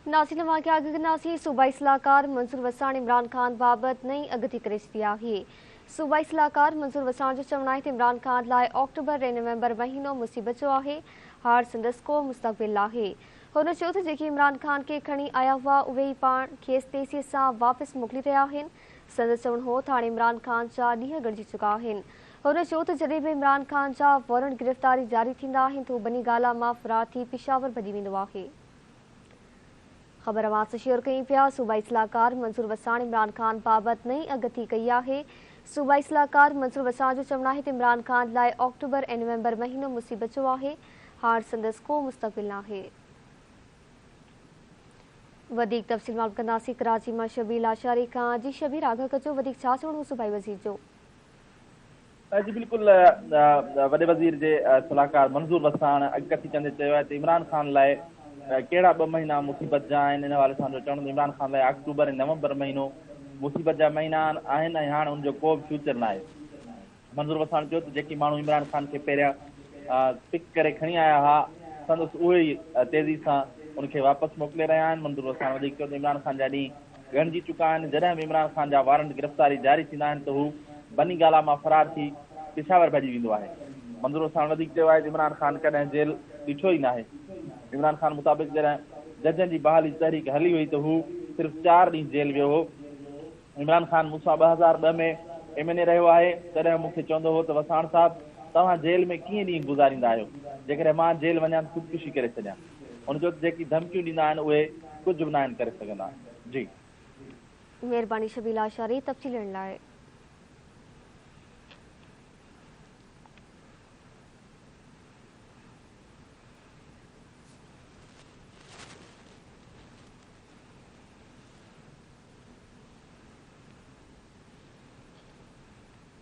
नाज़रीन वाक़िया अॻकनासी सूबाई सलाहकार मंसूर वसाण इमरान खान बाबति नई अॻती करे छॾी आहे। सूबाई सलाहकार मंसूर वसाण जो चवणु आहे त इमरान खान लाइ अक्टूबर ऐं नवंबर महीनो मुसीबत जो आहे। हार संदसि को मुस्तक़बिल आहे। हुन चयो त जेके इमरान खान खे खणी आया हुआ उहे ई पाण खेसि तेज़ीअ सां वापसि मोकिली रहिया आहिनि। संदसि चवणु हो त हाणे इमरान खान जा ॾींहं गॾिजी चुका आहिनि। हुन चयो त जॾहिं बि इमरान खान जा वारंट गिरफ़्तारी जारी थींदा आहिनि त हू बनी गाला मां फ़रार थी पेशावर भॼी वेंदो आहे। ख़बर अवां सां शेयर कयूं पिया। सूबाई सलाहकार मंसूर वसाण इमरान खान बाबति नई अॻती कई आहे। सूबाई सलाहकार मंसूर वसाण जो चवणु आहे त इमरान खान लाइ अक्टूबर ऐं नवंबर महीनो मुसीबत जो आहे। हार संदसि को मुस्तक़बिल न आहे। वधीक तफ़सील मालूम कंदासीं कराची मां शबीर लाशारी खां। जी शबीर, आगाह कजो वधीक छा चवणो हो सूबाई वज़ीर जो? जी बिल्कुल, वॾे वज़ीर जे सलाहकार मंसूर वसाण अॻकथी कंदे चयो आहे त इमरान खान लाइ कहिड़ा 2 महीना मुसीबत जा आहिनि। इन हवाले सां चवणो इमरान खान लाइ अक्टूबर ऐं नवंबर महीनो मुसीबत जा महीना आहिनि ऐं हाणे हुनजो को बि फ्यूचर न आहे। मंसूर वसाण चयो त जेकी माण्हू इमरान खान खे पहिरियां पिक करे खणी आया हुआ संदसि उहे ई तेज़ी सां उनखे वापसि मोकिले रहिया आहिनि। मंसूर वसाण वधीक चयो त इमरान खान जा ॾींहं ॻणिजी चुका आहिनि। जॾहिं बि इमरान खान जा वारंट गिरफ़्तारी जारी थींदा आहिनि त हू बनी गाला मां फ़रार थी पेशावर भॼी वेंदो आहे। मंसूर वसाण वधीक चयो आहे त इमरान खान कॾहिं जेल ॾिठो ई न आहे। इमरान खान मुताबिक़ जॾहिं जजनि जी बहाली तहरीक हली हुई त हू सिर्फ़ु 4 ॾींहं जेल वियो हो। इमरान खान मूंसां 2002 में MNA रहियो आहे। तॾहिं मूंखे चवंदो हो त वसाण साहिबु तव्हां जेल में कीअं ॾींहं गुज़ारींदा आहियो? जेकॾहिं मां जेल वञा त ख़ुदकुशी करे छॾियां। हुन चयो त जेकी धमकियूं ॾींदा आहिनि उहे कुझु बि न आहिनि करे सघंदा। जी महिरबानी शबीर लाशारी तफ़सील ॾियण लाइ।